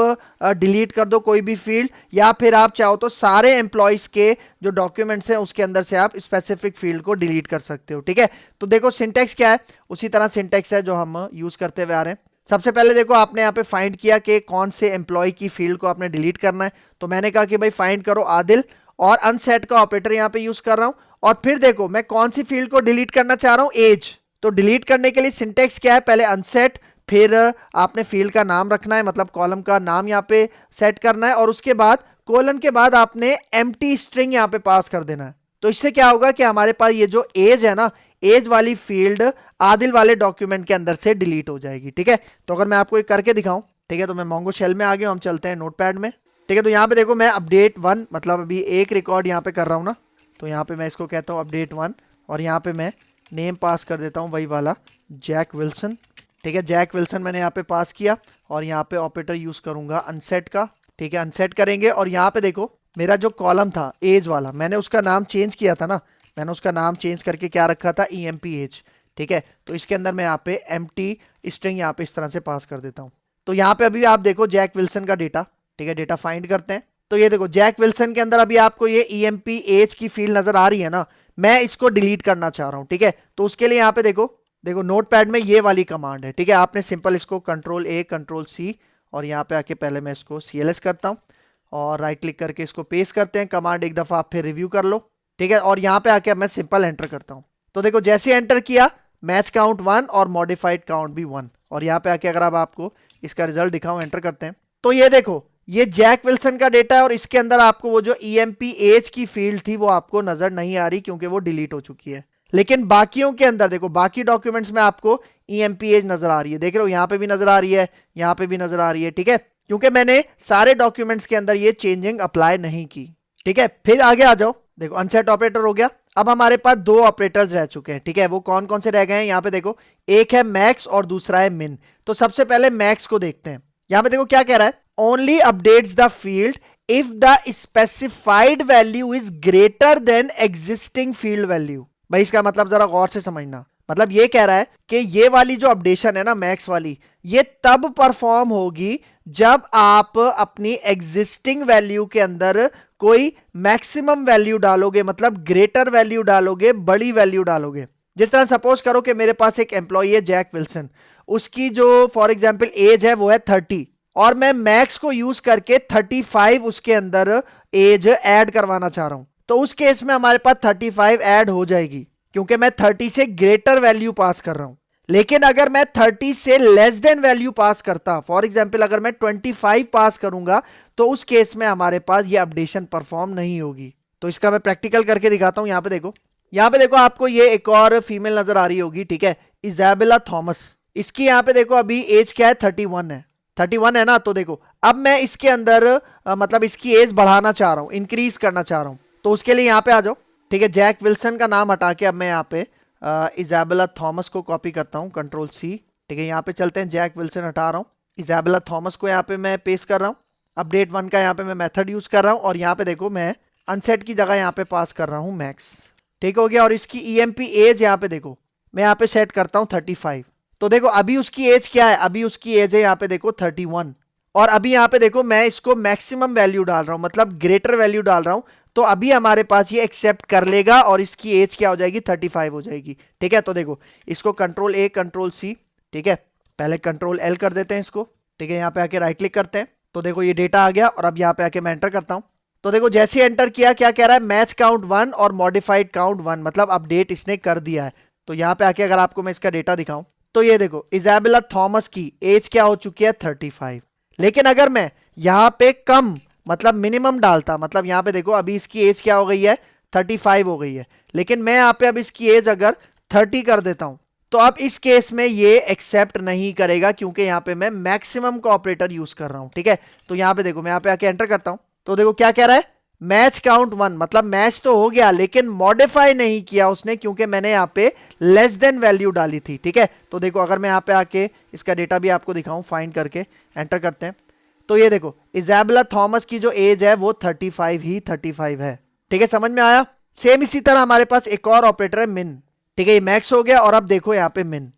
डिलीट कर दो कोई भी फील्ड, या फिर आप चाहो तो सारे एम्प्लॉयज के जो डॉक्यूमेंट्स हैं उसके अंदर से आप स्पेसिफिक फील्ड को डिलीट कर सकते हो। ठीक है, तो देखो सिंटैक्स क्या है, उसी तरह सिंटैक्स है जो हम यूज करते हुए आ रहे हैं। सबसे पहले देखो आपने यहाँ पे फाइंड किया कि कौन से एम्प्लॉय की फील्ड को आपने डिलीट करना है, तो मैंने कहा कि भाई फाइंड करो आदिल, और अनसेट का ऑपरेटर यहाँ पे यूज कर रहा हूं। और फिर देखो मैं कौन सी फील्ड को डिलीट करना चाह रहा हूं, एज। तो डिलीट करने के लिए सिंटैक्स क्या है, पहले अनसेट, फिर आपने फील्ड का नाम रखना है, मतलब कॉलम का नाम यहाँ पे सेट करना है, और उसके बाद कोलन के बाद आपने एम्प्टी स्ट्रिंग यहाँ पे पास कर देना है। तो इससे क्या होगा कि हमारे पास ये जो एज है ना, एज वाली फील्ड आदिल वाले डॉक्यूमेंट के अंदर से डिलीट हो जाएगी। ठीक है, तो अगर मैं आपको एक करके दिखाऊं, ठीक है, तो मैं मोंगो शेल में आ गया हूं, हम चलते हैं नोटपैड में। ठीक है। तो यहाँ पे देखो मैं अपडेट 1 मतलब अभी एक रिकॉर्ड यहाँ पे कर रहा हूँ ना, तो यहाँ पे मैं इसको कहता हूँ अपडेट 1 और यहाँ पे मैं नेम पास कर देता हूँ वही वाला जैक विल्सन। ठीक है, जैक विल्सन मैंने यहाँ पे पास किया और यहाँ पे ऑपरेटर यूज करूंगा अनसेट का। ठीक है, अनसेट करेंगे और यहाँ पे देखो मेरा जो कॉलम था एज वाला, मैंने उसका नाम चेंज किया था ना, मैंने उसका नाम चेंज करके क्या रखा था, EMP एज। ठीक है, तो इसके अंदर मैं यहाँ पे एम्प्टी स्ट्रिंग यहाँ पे इस तरह से पास कर देता हूँ। तो यहाँ पे अभी आप देखो जैक विल्सन का डेटा। ठीक है, डेटा फाइंड करते हैं। तो ये देखो जैक विल्सन के अंदर अभी आपको ये EMP एज की फील्ड नजर आ रही है ना, मैं इसको डिलीट करना चाह रहा हूँ। ठीक है, तो उसके लिए यहाँ पे देखो देखो नोटपैड में ये वाली कमांड है। ठीक है, आपने सिंपल इसको Ctrl+A Ctrl+C और यहाँ पे आके पहले मैं इसको CLS करता हूँ और राइट क्लिक करके इसको पेस्ट करते हैं। कमांड एक दफा आप फिर रिव्यू कर लो। ठीक है, और यहाँ पे आके मैं सिंपल एंटर करता हूँ। तो देखो जैसे एंटर किया मैच काउंट 1 और मॉडिफाइड काउंट भी 1, और यहाँ पे आके अगर अब आपको इसका रिजल्ट दिखाऊं, एंटर करते हैं, तो ये देखो ये जैक विल्सन का डेटा है और इसके अंदर आपको वो जो EMP एज की फील्ड थी वो आपको नजर नहीं आ रही क्योंकि वो डिलीट हो चुकी है। लेकिन बाकियों के अंदर देखो बाकी डॉक्यूमेंट्स में आपको EMP एज नजर आ रही है। देख रहे हो यहाँ पे भी नजर आ रही है, यहाँ पे भी नजर आ रही है। ठीक है, क्योंकि मैंने सारे डॉक्यूमेंट्स के अंदर ये चेंजिंग अप्लाई नहीं की। ठीक है, फिर आगे आ जाओ। देखो अनसेट ऑपरेटर हो गया। अब हमारे पास दो ऑपरेटर्स रह चुके हैं। ठीक है, वो कौन कौन से रह गए हैं यहाँ पे देखो, एक है मैक्स और दूसरा है मिन। तो सबसे पहले मैक्स को देखते हैं। यहाँ पे देखो क्या कह रहा है, only updates the field if the specified value is greater than existing field value. भाई इसका मतलब जरा गौर से समझना, मतलब ये कह रहा है कि ये वाली जो अपडेशन है ना मैक्स वाली, ये तब परफॉर्म होगी जब आप अपनी एग्जिस्टिंग वैल्यू के अंदर कोई मैक्सिमम वैल्यू डालोगे, मतलब ग्रेटर वैल्यू डालोगे, बड़ी वैल्यू डालोगे। जिस तरह सपोज करो कि मेरे पास एक एम्प्लॉय है जैक विल्सन, उसकी जो फॉर एग्जांपल एज है वो है 30 और मैं मैक्स को यूज करके 35 उसके अंदर एज ऐड करवाना चाह रहा हूं, तो उस केस में हमारे पास 35 ऐड हो जाएगी क्योंकि मैं 30 से ग्रेटर वैल्यू पास कर रहा हूं। लेकिन अगर मैं 30 से लेस देन वैल्यू पास करता, फॉर एग्जांपल अगर मैं 25 पास करूंगा, तो उस केस में हमारे पास ये अपडेशन परफॉर्म नहीं होगी। तो इसका मैं प्रैक्टिकल करके दिखाता हूं। यहाँ पे देखो आपको ये एक और फीमेल नजर आ रही होगी। ठीक है, इजाबेला थॉमस, इसकी यहाँ पे देखो अभी एज क्या है, 31 है। 31 है ना, तो देखो अब मैं इसके अंदर मतलब इसकी एज बढ़ाना चाह रहा हूँ, इंक्रीज करना चाह रहा हूँ। तो उसके लिए यहाँ पे आ जाओ। ठीक है, जैक विल्सन का नाम हटा के अब मैं यहाँ पे इजाबेला थॉमस को कॉपी करता हूँ, Ctrl+C। ठीक है, यहाँ पे चलते हैं, जैक विल्सन हटा रहा हूँ, इजाबेला थॉमस को यहाँ पे मैं पेस्ट कर रहा हूँ। अपडेट 1 का यहाँ पे मैं मेथड यूज कर रहा हूँ और यहाँ पे देखो मैं अनसेट की जगह यहाँ पे पास कर रहा हूँ मैक्स। ठीक हो गया, और इसकी EMP एज यहाँ पे देखो मैं यहाँ पे सेट करता हूँ 35। तो देखो अभी उसकी एज क्या है, अभी उसकी एज है यहाँ पे देखो 31, और अभी यहाँ पे देखो मैं इसको मैक्सिमम वैल्यू डाल रहा हूँ, मतलब ग्रेटर वैल्यू डाल रहा हूँ। तो अभी हमारे पास ये एक्सेप्ट कर लेगा और इसकी एज क्या हो जाएगी, 35 हो जाएगी। ठीक है, तो देखो इसको Ctrl+A Ctrl+C। ठीक है, पहले Ctrl+L कर देते हैं इसको। ठीक है, यहाँ पे आके राइट क्लिक करते हैं, तो देखो ये डेटा आ गया और अब यहाँ पे आके मैं एंटर करता हूँ। तो देखो जैसे एंटर किया क्या कह रहा है, मैच काउंट 1 और मॉडिफाइड काउंट 1, मतलब अपडेट इसने कर दिया है। तो यहाँ पे आके अगर आपको मैं इसका डेटा दिखाऊं, तो ये देखो इजाबेला थॉमस की एज क्या हो चुकी है, 35। लेकिन अगर मैं यहाँ पे कम मतलब मिनिमम डालता, मतलब यहाँ पे देखो अभी इसकी एज क्या हो गई है, 35 हो गई है, लेकिन मैं यहाँ पे अब इसकी एज अगर 30 कर देता हूं, तो अब इस केस में ये एक्सेप्ट नहीं करेगा क्योंकि यहाँ पे मैं मैक्सिमम का ऑपरेटर यूज कर रहा हूं। ठीक है, तो यहाँ पे देखो मैं यहाँ पे आके एंटर करता हूं, तो देखो क्या कह रहा है, मैच काउंट 1, मतलब मैच तो हो गया लेकिन मॉडिफाई नहीं किया उसने क्योंकि मैंने यहाँ पे लेस देन वैल्यू डाली थी। ठीक है, तो देखो अगर मैं यहाँ पे आके इसका डेटा भी आपको दिखाऊं, फाइंड करके एंटर करते हैं, तो ये देखो इजाबेला थॉमस की जो एज है वो 35 ही 35 है। ठीक है, समझ में आया। सेम इसी तरह हमारे पास एक और ऑपरेटर है मिन। ठीक है, ये मैक्स हो गया और अब देखो यहाँ पे मिन।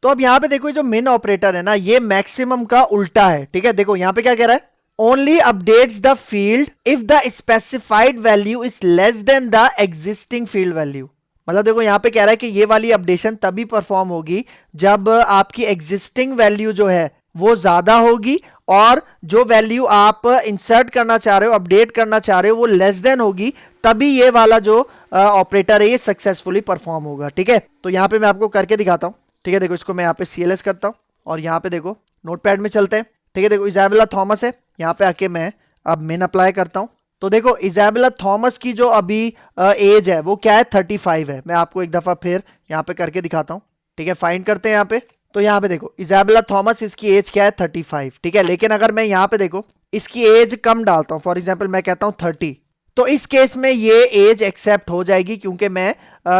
तो अब यहाँ पे देखो जो मिन ऑपरेटर है ना, ये मैक्सिमम का उल्टा है। ठीक है, देखो यहाँ पे क्या कह रहा है, only updates the field if the specified value is less than the existing field value. मतलब देखो यहाँ पे कह रहा है कि ये वाली अपडेशन तभी परफॉर्म होगी जब आपकी एग्जिस्टिंग वैल्यू जो है वो ज्यादा होगी और जो वैल्यू आप इंसर्ट करना चाह रहे हो, अपडेट करना चाह रहे हो, वो लेस देन होगी, तभी ये वाला जो ऑपरेटर है ये सक्सेसफुली परफॉर्म होगा। ठीक है, तो यहाँ पे मैं आपको करके दिखाता हूँ। ठीक है, देखो इसको मैं यहाँ पे CLS करता हूँ और यहाँ पे देखो नोटपैड में चलते हैं। ठीक है, देखो इजाबेला थॉमस है, यहाँ पे आके मैं अब मिन अप्लाई करता हूँ। तो देखो इजाबेला थॉमस की जो अभी एज है वो क्या है, 35 है। मैं आपको एक दफा फिर यहाँ पे करके दिखाता हूँ। ठीक है, फाइंड करते हैं यहाँ पे, तो यहाँ पे देखो इजाबेला थॉमस इसकी एज क्या है, 35। ठीक है, लेकिन अगर मैं यहाँ पे देखो इसकी एज कम डालता हूं, फॉर एग्जाम्पल मैं कहता हूं 30, तो इस केस में ये एज एक्सेप्ट हो जाएगी क्योंकि मैं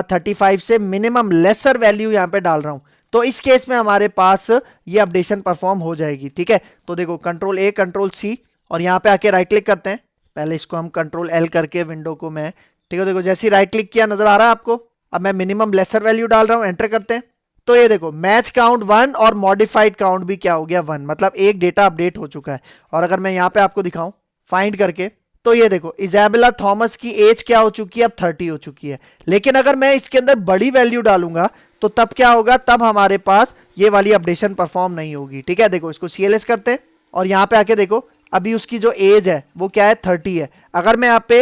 35 से मिनिमम लेसर वैल्यू यहां पे डाल रहा हूं। तो इस केस में हमारे पास ये अपडेशन परफॉर्म हो जाएगी। ठीक है, तो देखो कंट्रोल ए कंट्रोल सी और यहां पे आके राइट क्लिक करते हैं। पहले इसको हम कंट्रोल एल करके विंडो को मैं, ठीक है, देखो जैसे ही राइट क्लिक किया नजर आ रहा है आपको। अब मैं मिनिमम लेसर वैल्यू डाल रहा हूं, एंटर करते हैं। तो ये देखो मैच काउंट 1 और मॉडिफाइड काउंट भी क्या हो गया 1, मतलब एक डेटा अपडेट हो चुका है। और अगर मैं यहां पे आपको दिखाऊं फाइंड करके, तो ये देखो इजाबेला थॉमस की एज क्या हो चुकी है, अब 30 हो चुकी है। लेकिन अगर मैं इसके अंदर बड़ी वैल्यू डालूंगा तो तब क्या होगा, तब हमारे पास ये वाली अपडेशन परफॉर्म नहीं होगी। ठीक है, देखो इसको CLS करते हैं और यहां पे आके देखो अभी उसकी जो एज है वो क्या है 30 है। अगर मैं यहाँ पे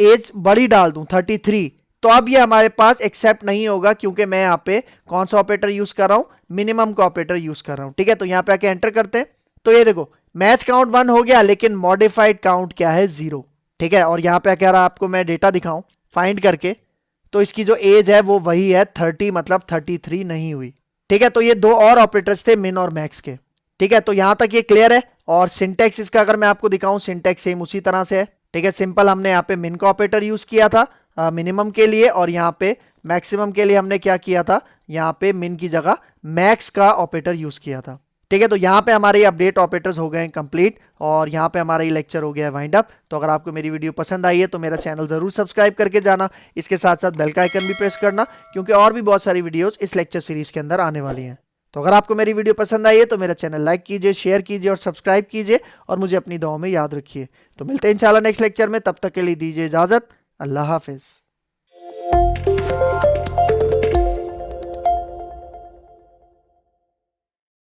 एज बड़ी डाल दूं 33, तो अब ये हमारे पास एक्सेप्ट नहीं होगा क्योंकि मैं यहाँ पे कौन सा ऑपरेटर यूज कर रहा हूं, मिनिमम का ऑपरेटर यूज कर रहा हूं। ठीक है, तो यहाँ पे आके एंटर करते हैं। तो ये देखो मैच काउंट 1 हो गया लेकिन मॉडिफाइड काउंट क्या है 0। ठीक है, और यहाँ पे कह रहा आपको मैं डेटा दिखाऊं फाइंड करके, तो इसकी जो एज है वो वही है 30, मतलब 33 नहीं हुई। ठीक है, तो ये दो और ऑपरेटर्स थे मिन और मैक्स के। ठीक है, तो यहां तक ये क्लियर है। और सिंटेक्स इसका अगर मैं आपको दिखाऊं, सिंटेक्स सेम उसी तरह से है। ठीक है, सिंपल हमने यहाँ पे मिन का ऑपरेटर यूज किया था मिनिमम के लिए, और यहाँ पे मैक्सिमम के लिए हमने क्या किया था, यहाँ पे मिन की जगह मैक्स का ऑपरेटर यूज किया था। ठीक है, तो यहाँ पे हमारे अपडेट ऑपरेटर्स हो गए हैं कंप्लीट, और यहाँ पे हमारा ये लेक्चर हो गया है वाइंड अप। तो अगर आपको मेरी वीडियो पसंद आई है तो मेरा चैनल जरूर सब्सक्राइब करके जाना, इसके साथ साथ बेल का आइकन भी प्रेस करना, क्योंकि और भी बहुत सारी वीडियोस इस लेक्चर सीरीज के अंदर आने वाली हैं। तो अगर आपको मेरी वीडियो पसंद आई है तो मेरा चैनल लाइक कीजिए, शेयर कीजिए और सब्सक्राइब कीजिए, और मुझे अपनी दुआओं में याद रखिए। तो मिलते हैं इंशाल्लाह नेक्स्ट लेक्चर में, तब तक के लिए दीजिए इजाजत। अल्लाह हाफिज।